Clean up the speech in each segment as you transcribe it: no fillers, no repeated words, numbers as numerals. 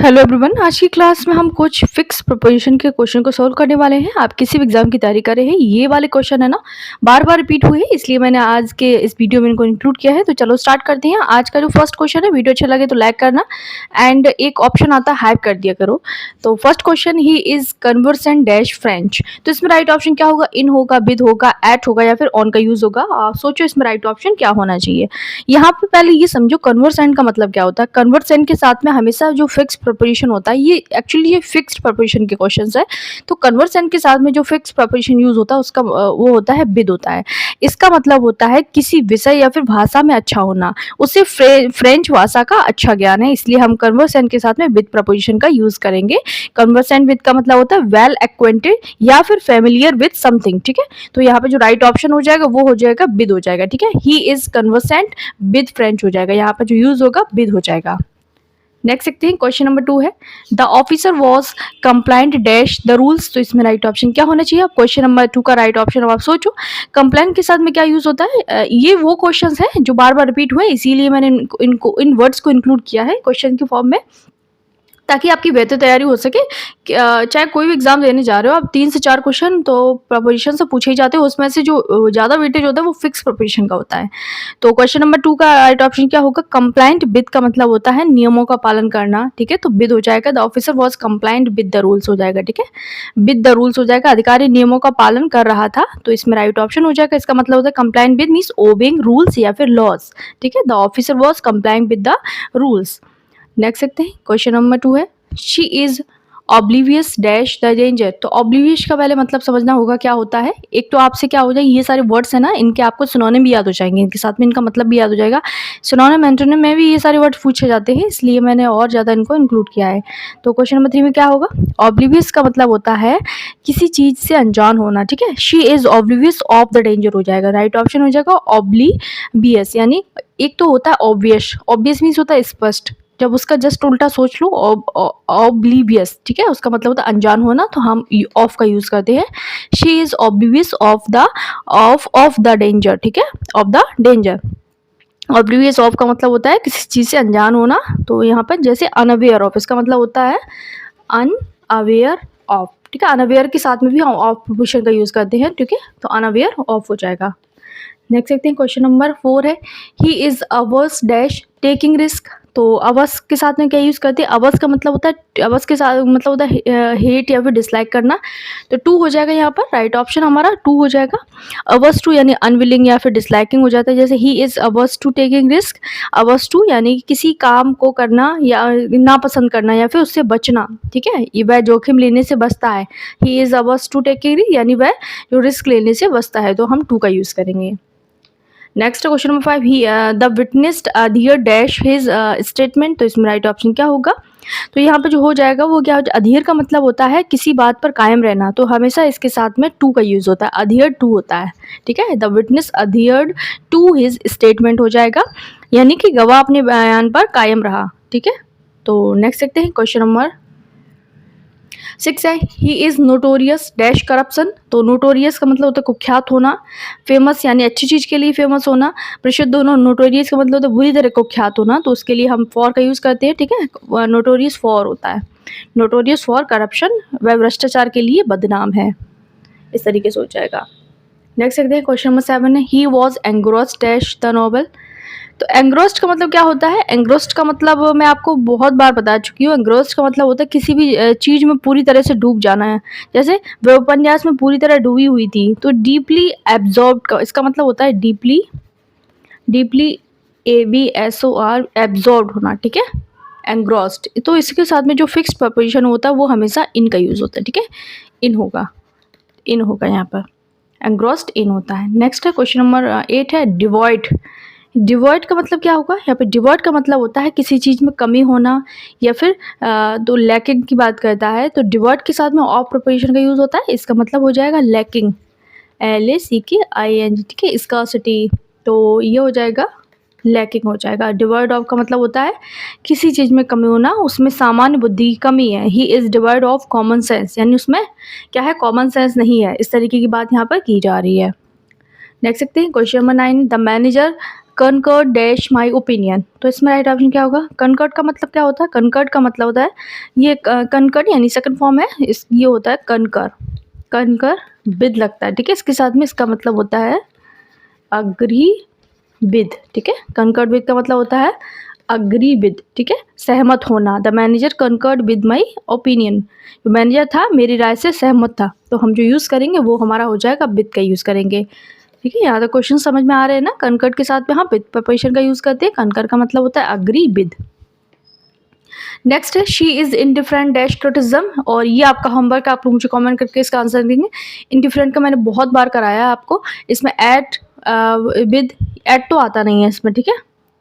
Hello everyone, आज की class में हम कुछ फिक्स प्रोपोजिशन के क्वेश्चन को सॉल्व करने वाले हैं। आप किसी भी एग्जाम की तैयारी कर रहे हैं, ये वाले क्वेश्चन है ना बार बार रिपीट हुए हैं, इसलिए मैंने आज के इस वीडियो में इनको इंक्लूड किया है। तो चलो स्टार्ट करते हैं। आज का जो फर्स्ट क्वेश्चन है, वीडियो अच्छा लगे तो लाइक करना एंड एक ऑप्शन आता है हाइप कर दिया करो। तो first question, he is conversant dash French. तो इसमें राइट ऑप्शन क्या होगा? इन होगा, विद होगा, एट होगा या फिर ऑन का यूज होगा। आप सोचो इसमें राइट ऑप्शन क्या होना चाहिए। यहाँ पे पहले ये समझो कन्वर्सेंट का मतलब क्या होता है। कन्वर्सेंट के साथ में हमेशा जो फिक्स प्रपोजिशन होता है, ये एक्चुअली ये फिक्स्ड प्रपोजिशन के क्वेश्चंस है। तो कन्वर्सेंट के साथ में जो फिक्स प्रपोजिशन यूज होता है उसका वो होता है विद होता है। इसका मतलब होता है किसी विषय या फिर भाषा में अच्छा होना, उसे फ्रेंच भाषा का अच्छा ज्ञान है, इसलिए हम कन्वर्सेंट के साथ में विद प्रपोजिशन का यूज करेंगे। कन्वर्सेंट विद का मतलब होता है वेल एक्वेंटेड या फिर फेमिलियर विद समथिंग। ठीक है, तो यहाँ पे जो राइट ऑप्शन हो जाएगा वो हो जाएगा विद हो जाएगा। ठीक है, he is conversant with French हो जाएगा, यहाँ पर जो यूज होगा विद हो जाएगा। नेक्स्ट देखते हैं, क्वेश्चन नंबर 2 है, the officer was complaint dash the rules. तो इसमें राइट ऑप्शन क्या होना चाहिए? क्वेश्चन नंबर 2 का राइट ऑप्शन अब आप सोचो, कंप्लाइंट के साथ में क्या यूज होता है। ये वो क्वेश्चंस हैं जो बार बार रिपीट हुए, इसीलिए मैंने इनको इन वर्ड्स को इंक्लूड किया है क्वेश्चन के फॉर्म में, ताकि आपकी बेहतर तैयारी हो सके। चाहे कोई भी एग्जाम देने जा रहे हो आप, 3 से 4 क्वेश्चन तो प्रपोजिशन से पूछे ही जाते हैं, उसमें से जो ज़्यादा वेटेज होता है वो फिक्स प्रपोजिशन का होता है। तो क्वेश्चन नंबर 2 का राइट ऑप्शन क्या होगा? कंप्लाइंट विद का मतलब होता है नियमों का पालन करना। ठीक है, तो विद हो जाएगा। The officer was complaint with the rules हो जाएगा। ठीक है, विद द रूल्स हो जाएगा, अधिकारी नियमों का पालन कर रहा था, तो इसमें राइट ऑप्शन हो जाएगा। इसका मतलब होता है complaint with means obeying rules या फिर लॉज। ठीक है, the officer was complaint with the rules. Next देखते हैं, क्वेश्चन नंबर 2 है, she is oblivious dash the danger. तो ऑब्लिवियस का पहले मतलब समझना होगा क्या होता है। एक तो आपसे क्या हो जाए, ये सारे वर्ड्स है ना, इनके आपको सिनोनिम भी याद हो जाएंगे, इनके साथ में इनका मतलब भी याद हो जाएगा। सिनोनिम एंटोनिम में भी ये सारे वर्ड पूछे जाते हैं, इसलिए मैंने और ज़्यादा इनको इंक्लूड किया है। तो क्वेश्चन नंबर 3 में क्या होगा? ऑब्लिवियस का मतलब होता है किसी चीज़ से अनजान होना। ठीक है, she is oblivious of the danger हो जाएगा, राइट ऑप्शन हो जाएगा ऑब्लिवियस। यानी एक तो होता है ऑब्वियस, ऑब्वियस मीन्स होता है स्पष्ट, जब उसका जस्ट उल्टा सोच लो ऑब्लिवियस। ठीक है, उसका मतलब होता है अनजान होना, तो हम ऑफ का यूज करते हैं। She is oblivious of the danger. ठीक है, of the danger. Oblivious of का मतलब होता है किसी चीज से अनजान होना, तो यहाँ पर जैसे अनअवेयर ऑफ, इसका मतलब होता है अनअवेयर ऑफ। ठीक है, अनअवेयर के साथ में भी हम ऑफ प्रपोजिशन का यूज करते हैं। ठीक है, तो अनअवेयर ऑफ हो जाएगा। नेक्स्ट देखते हैं, क्वेश्चन नंबर 4 है, he is hours dash taking risk. तो अवर्स के साथ में क्या यूज करते हैं? अवर्स का मतलब होता है, अवर्स के साथ मतलब होता है हेट या फिर डिसलाइक करना, तो 2 हो जाएगा यहाँ पर, राइट ऑप्शन हमारा 2 हो जाएगा। अवर्स टू यानी अनविलिंग या फिर डिसलाइकिंग हो जाता है, जैसे he is averse to taking risk. Averse to यानी किसी काम को करना या नापसंद करना या फिर उससे बचना। ठीक है, ये वह जोखिम लेने से बचता है। He is averse to taking risk यानी वह जो रिस्क लेने से बचता है, तो हम 2 का यूज करेंगे। Next question number 5, he the witnessed adhere dash his statement. तो इसमें राइट ऑप्शन क्या होगा? तो यहाँ पे जो हो जाएगा वो क्या हो जाएगा? अधियर का मतलब होता है किसी बात पर कायम रहना, तो हमेशा इसके साथ में 2 का यूज होता है, अधियर 2 होता है। ठीक है, the witness adhered to his statement हो जाएगा, यानी कि गवाह अपने बयान पर कायम रहा। ठीक है, तो नेक्स्ट देखते हैं, क्वेश्चन नंबर 6 है, he is notorious dash corruption. तो नोटोरियस का मतलब होता है कुख्यात होना, फेमस यानी अच्छी चीज़ के लिए फेमस होना, प्रसिद्ध होना। नोटोरियस का मतलब होता है बुरी तरह कुख्यात होना, तो उसके लिए हम फॉर का यूज़ करते हैं। ठीक है, नोटोरियस फॉर होता है, नोटोरियस फॉर करप्शन, वह भ्रष्टाचार के लिए बदनाम है, इस तरीके से हो जाएगा। नेक्स्ट देखते हैं, क्वेश्चन नंबर 7 है, he was engrossed dash the novel. तो एंग्रोस्ड का मतलब क्या होता है? एंग्रोस्ड का मतलब मैं आपको बहुत बार बता चुकी हूँ। एंग्रोस्ड का मतलब होता है किसी भी चीज़ में पूरी तरह से डूब जाना है, जैसे वह उपन्यास में पूरी तरह डूबी हुई थी, तो डीपली एब्जॉर्ब का इसका मतलब होता है डीपली, डीपली ABSOR एब्जॉर्ब होना। ठीक है, एंग्रोस्ड। तो इसके साथ में जो फिक्स्ड प्रपोजिशन होता है वो हमेशा इन का यूज़ होता है। ठीक है, इन होगा, इन होगा यहाँ पर, एंग्रोस्ड इन होता है। नेक्स्ट है, क्वेश्चन नंबर 8 है, डिवॉइड। डिवॉइड का मतलब क्या होगा? यहाँ पे डिवॉइड का मतलब होता है किसी चीज़ में कमी होना या फिर तो लैकिंग की बात करता है, तो डिवॉइड के साथ में ऑफ प्रपोजिशन का यूज़ होता है, इसका मतलब हो जाएगा लैकिंग, LACKING। ठीक है, स्कार्सिटी, तो ये हो जाएगा लैकिंग हो जाएगा। डिवॉइड ऑफ का मतलब होता है किसी चीज़ में कमी होना, उसमें सामान्य बुद्धि की कमी है। He is devoid of common sense, यानी उसमें क्या है, कॉमन सेंस नहीं है, इस तरीके की बात यहाँ पर की जा रही है। नेक्स्ट देखते हैं, question number 9, the manager concurred dash my opinion. तो इसमें राइट ऑप्शन क्या होगा? कनकर्ड का मतलब क्या होता है? कनकर्ड का मतलब होता है ये कनकर्ड यानी सेकंड फॉर्म है इस, ये होता है कनकर, कनकर विद लगता है, ठीक है। इसके साथ में इसका मतलब होता है अग्री विद, ठीक है। कनकर्ड विद का मतलब होता है अग्री विद, ठीक है, सहमत होना। The manager concurred with my opinion, जो मैनेजर था मेरी राय से सहमत था। तो हम जो यूज़ करेंगे वो हमारा हो जाएगा विद का यूज़ करेंगे, ठीक है। यहाँ तक क्वेश्चन समझ में आ रहे हैं ना? कनकर्ड के साथ में हाँ विद प्रपोजिशन का यूज़ करते हैं। कनकर का मतलब होता है अग्री विद। नेक्स्ट है she is indifferent dash criticism, और ये आपका होमवर्क, आप लोग मुझे कमेंट करके इसका आंसर देंगे। इंडिफरेंट का मैंने बहुत बार कराया है आपको। इसमें एट विद, एट तो आता नहीं है इसमें, ठीक है,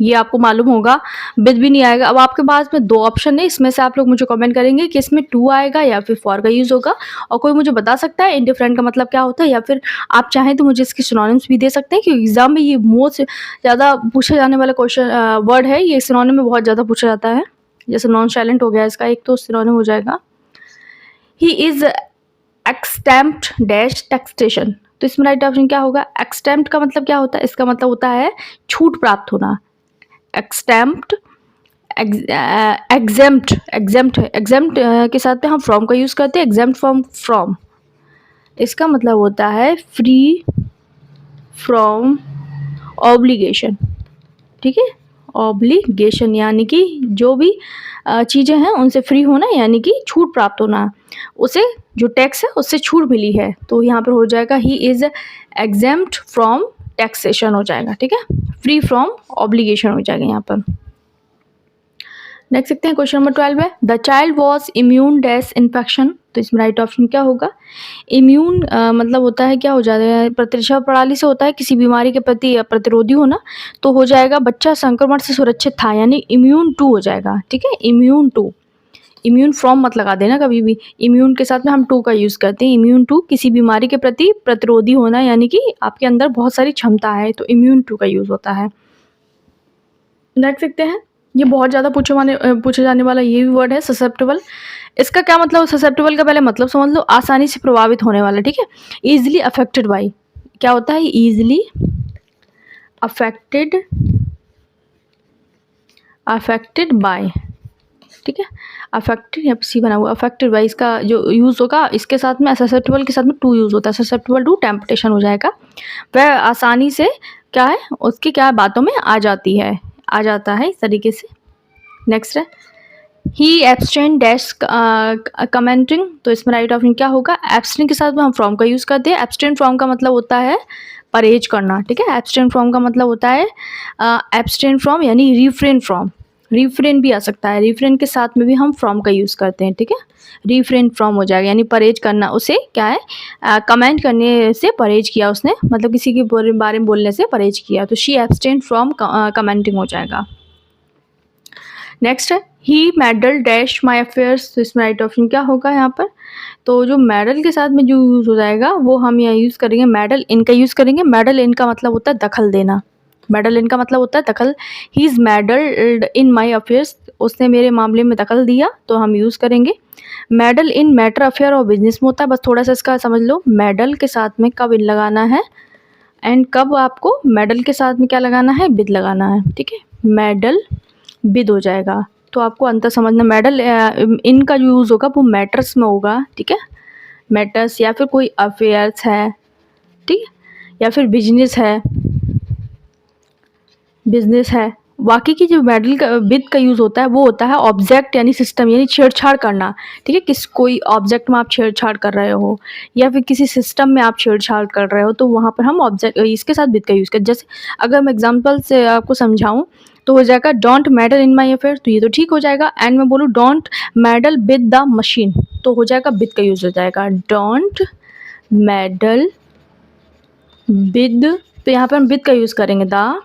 ये आपको मालूम होगा। विद भी नहीं आएगा। अब आपके पास में दो ऑप्शन है, इसमें से आप लोग मुझे कमेंट करेंगे कि इसमें टू आएगा या फिर फॉर का यूज़ होगा। और कोई मुझे बता सकता है इंडिफरेंट का मतलब क्या होता है, या फिर आप चाहें तो मुझे इसके सिनोनिम्स भी दे सकते हैं, क्योंकि एग्जाम में ये मोस्ट ज़्यादा पूछे जाने वाला क्वेश्चन वर्ड है। ये सिनोनिम में बहुत ज़्यादा पूछा जाता है। जैसे नॉन साइलेंट हो गया इसका एक, तो सिनोनिम हो जाएगा ही इज एक्सटेम्प्ट डैश टैक्सेशन। तो इसमें राइट ऑप्शन क्या होगा? एक्सटेम्प्ट का मतलब क्या होता है? इसका मतलब होता है छूट प्राप्त होना। एक्सटेम्प्ट, एग्जेम्प्ट, एग्जेम्प्ट है, एग्जेम्प्ट के साथ में हम फ्रॉम का यूज़ करते हैं। एग्जेम्प्ट फ्रॉम, इसका मतलब होता है फ्री फ्रॉम ऑब्लिगेशन, ठीक है। ऑब्लिगेशन यानी कि जो भी चीज़ें हैं उनसे फ्री होना, यानी कि छूट प्राप्त होना, उसे जो टैक्स है उससे छूट मिली है। तो यहाँ पर हो जाएगा he is exempt from taxation हो जाएगा, ठीक है। फ्री फ्रॉम ऑब्लिगेशन हो जाएगा यहाँ पर। नेक्स्ट देखते हैं क्वेश्चन नंबर 12 है the child was immune dash infection. तो इसमें राइट ऑप्शन क्या होगा? इम्यून मतलब होता है क्या हो जाता है? प्रतिरक्षा प्रणाली से होता है किसी बीमारी के प्रति प्रतिरोधी होना। तो हो जाएगा बच्चा संक्रमण से सुरक्षित था, यानी इम्यून टू हो जाएगा, ठीक है। इम्यून टू, इम्यून फ्रॉम मत लगा देना कभी भी। इम्यून के साथ में हम टू का यूज़ करते हैं। इम्यून टू किसी बीमारी के प्रति प्रतिरोधी होना, यानी कि आपके अंदर बहुत सारी क्षमता है, तो इम्यून टू का यूज़ होता है। नेक्स्ट देखते हैं, ये बहुत ज़्यादा पूछे जाने वाला ये भी वर्ड है ससेप्टेबल। इसका क्या मतलब? ससेप्टेबल का पहले मतलब समझ लो, आसानी से प्रभावित होने वाला, ठीक है। ईजिली अफेक्टेड बाई, क्या होता है? ईजिली अफेक्टेड, अफेक्टेड बाय, ठीक है। अफेक्टेड या सी बना हुआ, अफेक्टेड बाय इसका जो यूज़ होगा, इसके साथ में ससेप्टेबल के साथ में टू यूज़ होता है। ससेप्टेबल टू टेम्पटेशन हो जाएगा। वह आसानी से क्या है, उसकी क्या बातों में आ जाती है, आ जाता है इस तरीके से। नेक्स्ट है ही एब्सटेन डैश कमेंटिंग। तो इसमें राइट ऑप्शन क्या होगा? एब्सटेन के साथ में हम फ्रॉम का यूज़ करते हैं। एब्सटेन फ्रॉम का मतलब होता है परहेज करना, ठीक है। एब्सटेन फ्रॉम का मतलब होता है एब्सटेन फ्रॉम यानी रिफ्रेन फ्रॉम, रिफ्रेन भी आ सकता है। रिफ्रेन के साथ में भी हम फ्रॉम का यूज़ करते हैं, ठीक है। रिफ्रेन फ्रॉम हो जाएगा यानी परहेज करना। उसे क्या है, कमेंट करने से परहेज किया उसने, मतलब किसी के बारे में बोलने से परहेज किया। तो शी एब्सटेन फ्रॉम कमेंटिंग हो जाएगा। नेक्स्ट है ही मेडल डैश माई अफेयर्स। तो इसमें राइट ऑप्शन क्या होगा यहाँ पर? तो जो मेडल के साथ में जो यूज़ हो जाएगा वो हम यहाँ यूज़ करेंगे मेडल इन का यूज़ करेंगे। मेडल इन का मतलब होता है दखल देना। मेडल इन का मतलब होता है दखल। He is मेडल्ड in my affairs, उसने मेरे मामले में दखल दिया, तो हम यूज़ करेंगे मेडल इन मैटर अफेयर और बिजनेस में होता है। बस थोड़ा सा इसका समझ लो, मेडल के साथ में कब इन लगाना है एंड कब आपको मेडल के साथ में क्या लगाना है, विद लगाना है, ठीक है। मेडल विद हो जाएगा, तो आपको अंतर समझना। मेडल इनका जो यूज़ होगा वो मैटर्स में होगा, ठीक है। मैटर्स या फिर कोई अफेयर्स है, ठीक है, या फिर बिजनेस है, बिजनेस है। बाकी की जो मेडल का विद का यूज़ होता है वो होता है ऑब्जेक्ट यानी सिस्टम, यानी छेड़छाड़ करना, ठीक है। किस कोई ऑब्जेक्ट में आप छेड़छाड़ कर रहे हो या फिर किसी सिस्टम में आप छेड़छाड़ कर रहे हो, तो वहाँ पर हम ऑब्जेक्ट इसके साथ विद का यूज़ करते। जैसे अगर मैं एग्जांपल से आपको समझाऊँ तो हो जाएगा don't medal in my affair, तो ये तो ठीक हो जाएगा। एंड मैं बोलूँ don't medal with the machine, तो हो जाएगा विद का यूज़ हो जाएगा। डोंट मेडल विद, तो यहाँ पर हम विद का यूज़ करेंगे द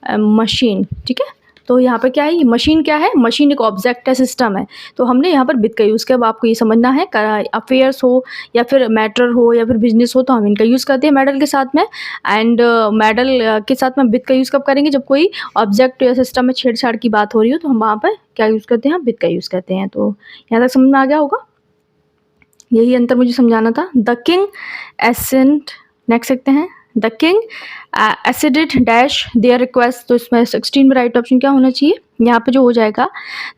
मशीन, ठीक है। तो यहाँ पर क्या है, मशीन क्या है? मशीन एक ऑब्जेक्ट है, सिस्टम है, तो हमने यहाँ पर विद का यूज़ किया। अब आपको ये समझना है, अफेयर्स हो या फिर मैटर हो या फिर बिजनेस हो, तो हम इनका यूज़ करते हैं मेडल के साथ में। एंड मेडल के साथ में विद का यूज़ कब करेंगे? जब कोई ऑब्जेक्ट या सिस्टम में छेड़छाड़ की बात हो रही हो, तो हम वहाँ पर क्या यूज़ करते हैं? विद का यूज़ करते हैं। तो यहाँ तक समझ में आ गया होगा, यही अंतर मुझे समझाना था। The king accent. नेक्स्ट देखते हैं, the king acceded dash their request, तो इसमें 16 में राइट ऑप्शन क्या होना चाहिए यहाँ पे जो हो जाएगा,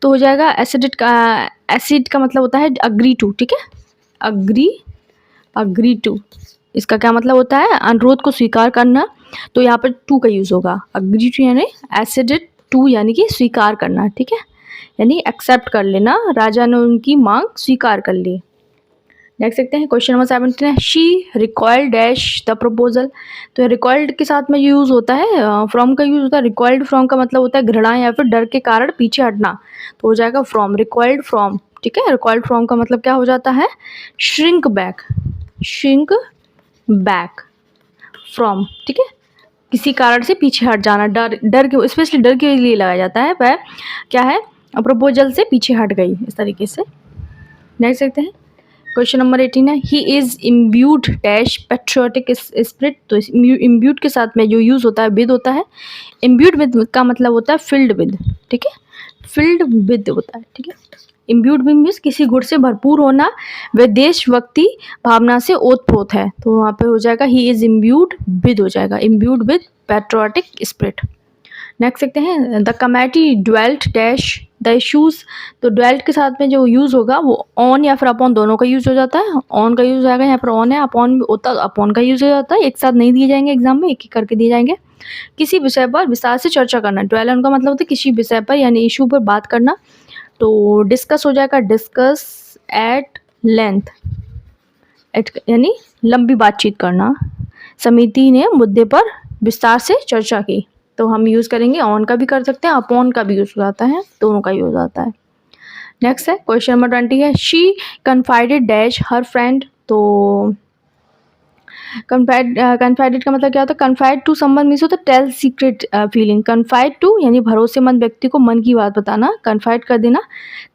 तो हो जाएगा एसिडेड का, एसिड का मतलब होता है अग्री टू, ठीक है, अग्री टू, इसका क्या मतलब होता है, अनुरोध को स्वीकार करना, तो यहाँ पर टू का यूज़ होगा, अग्री टू यानी एसिडेड टू यानी कि स्वीकार करना, ठीक है, यानी एक्सेप्ट कर लेना, राजा ने उनकी मांग स्वीकार कर ली। नेक्स्ट देखते हैं क्वेश्चन नंबर 17 है, शी रिकॉइल्ड डैश द प्रपोजल, तो रिकॉइल्ड के साथ में यूज़ होता है, फ्रॉम का यूज़ होता है, रिकॉइल्ड फ्रॉम का मतलब होता है घृणा या फिर डर के कारण पीछे हटना, तो हो जाएगा फ्रॉम, रिकॉइल्ड फ्रॉम, ठीक है, रिकॉइल्ड फ्रॉम का मतलब क्या हो जाता है, श्रिंक बैक फ्रॉम, ठीक है, किसी कारण से पीछे हट जाना, डर के, स्पेशली डर के लिए लगाया जाता है, वह क्या है, प्रपोजल से पीछे हट गई, इस तरीके से। नेक्स्ट देखते हैं क्वेश्चन नंबर 18 है, he is imbued dash patriotic spirit, तो इम्ब्यूड के साथ में जो यूज़ होता है विद होता है, इम्ब्यूड विद का मतलब होता है फिल्ड विद, ठीक है, फिल्ड विद होता है, ठीक है, इम्ब्यूड विद मीन्स किसी गुण से भरपूर होना, वह देशभक्ति भावना से ओतप्रोत है, तो वहाँ पे हो जाएगा ही इज इम्ब्यूड विद, हो जाएगा imbued with patriotic spirit. Next देखते हैं, the committee dwelt dash the issues, तो ड्वेल्ट के साथ में जो यूज़ होगा वो ऑन या फिर अपॉन दोनों का यूज़ हो जाता है, ऑन का यूज़ आएगा, यहाँ पर ऑन है, अपॉन भी होता, अपॉन का यूज़ हो जाता है, एक साथ नहीं दिए जाएंगे एग्जाम में, एक एक करके दिए जाएंगे। किसी विषय पर विस्तार से चर्चा करना, ड्वेल उनका मतलब होता है किसी विषय पर यानी इशू पर बात करना, तो डिस्कस हो जाएगा, डिस्कस एट लेंथ, यानी लंबी बातचीत करना, समिति ने मुद्दे पर विस्तार से चर्चा की, तो हम यूज़ करेंगे, ऑन का भी कर सकते हैं, अपॉन का भी यूज़ हो जाता है, दोनों का यूज़ आता है। नेक्स्ट है क्वेश्चन नंबर 20 है, शी कन्फाइडेड डैश हर फ्रेंड, तो कन्फाइडेड का मतलब क्या होता है, कन्फाइड टू समवन मीन्स होता है tell secret feeling, confide to यानी भरोसेमंद व्यक्ति को मन की बात बताना, कन्फाइड कर देना,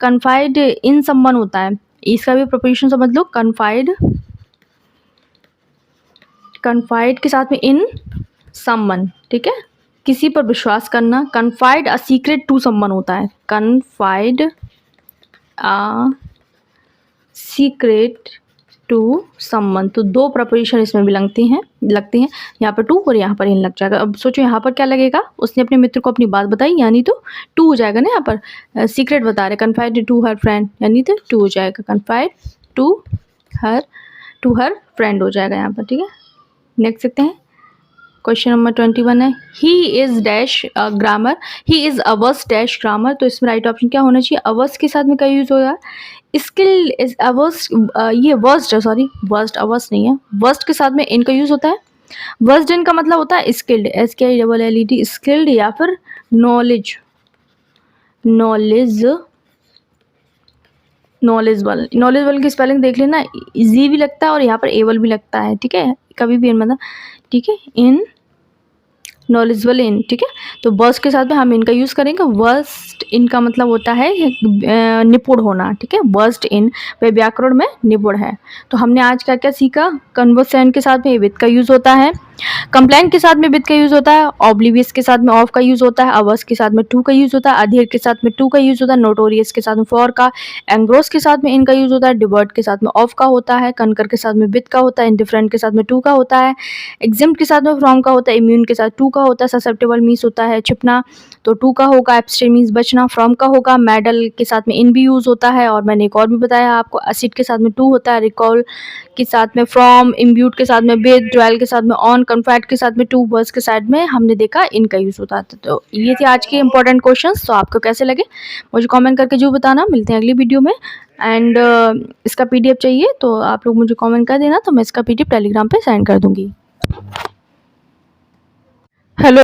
कन्फाइड इन समवन होता है, इसका भी प्रोपोजिशन समझ लो, कन्फाइड के साथ में इन समवन, ठीक है, किसी पर विश्वास करना, confide a secret to someone होता है, confide a secret to someone, तो दो प्रपोजिशन इसमें भी लगती हैं, यहाँ पर टू और यहाँ पर इन लग जाएगा। अब सोचो यहाँ पर क्या लगेगा, उसने अपने मित्र को अपनी बात बताई यानी तो टू हो जाएगा ना, यहाँ पर सीक्रेट बता रहे, कन्फाइड टू हर फ्रेंड यानी तो टू हो जाएगा, कन्फाइड टू हर फ्रेंड हो जाएगा यहाँ पर, ठीक है। नेक्स्ट देखते हैं क्वेश्चन नंबर 21 है, he is dash grammar, he is hours dash grammar, तो इसमें राइट ऑप्शन क्या होना चाहिए, अवर्स के साथ में क्या यूज होगा, स्किल इज अवर्स, ये वर्स्ट, सॉरी वर्स्ट, अवर्स नहीं है, वर्स्ट के साथ में इनका यूज होता है, वर्स्ट इन का मतलब होता है स्किल्ड, SKILLED, स्किल्ड या फिर नॉलेजबल की स्पेलिंग देख लेना, इजी भी लगता है और यहाँ पर एबल भी लगता है, ठीक है, कभी भी मतलब, ठीक है, इन नॉलेजबल इन, ठीक है, तो वर्स्ट के साथ में हम इनका यूज़ करेंगे, वर्स्ट इनका मतलब होता है निपुण होना, ठीक है, वर्स्ट इन वे व्याकरण में निपुण है। तो हमने आज क्या क्या सीखा, कन्वर्सेंट के साथ में विद का यूज़ होता है, कंप्लेंट के साथ में विद का यूज़ होता है, ऑब्लिवियस के साथ में ऑफ का यूज़ होता है, अवर्स के साथ में टू का यूज़ होता है, अधीर के साथ में टू का यूज़ होता है, नोटोरियस के साथ में फॉर का, एंग्रोस के साथ में इनका यूज़ होता है, डिवर्ट के साथ में ऑफ का होता है, कनकर के साथ में विद का होता है, इंडिफरेंट के साथ में टू का होता है, एग्जिम्ट के साथ में फ्रॉम का होता है, इम्यून के साथ टू का होता है, ससेप्टेबल मीन्स होता है छिपना तो टू का होगा, एब्स्टेन मीन्स बचना, फ्रॉम का होगा, मेडल के साथ में इन भी यूज़ होता है, और मैंने एक और भी बताया आपको, एसिड के साथ में टू होता है, रिकॉल के साथ में फ्रॉम, इम्ब्यूड के साथ में विद, ड्वेल के साथ में ऑन, कन्फाइड के साथ में टू, वर्स के साइड में हमने देखा इनका यूज़ होता था। तो ये थे आज के इंपॉर्टेंट क्वेश्चंस, तो आपको कैसे लगे मुझे कमेंट करके जो बताना। मिलते हैं अगली वीडियो में, एंड इसका PDF चाहिए तो आप लोग मुझे कमेंट कर देना, तो मैं इसका PDF टेलीग्राम पे सेंड कर दूँगी।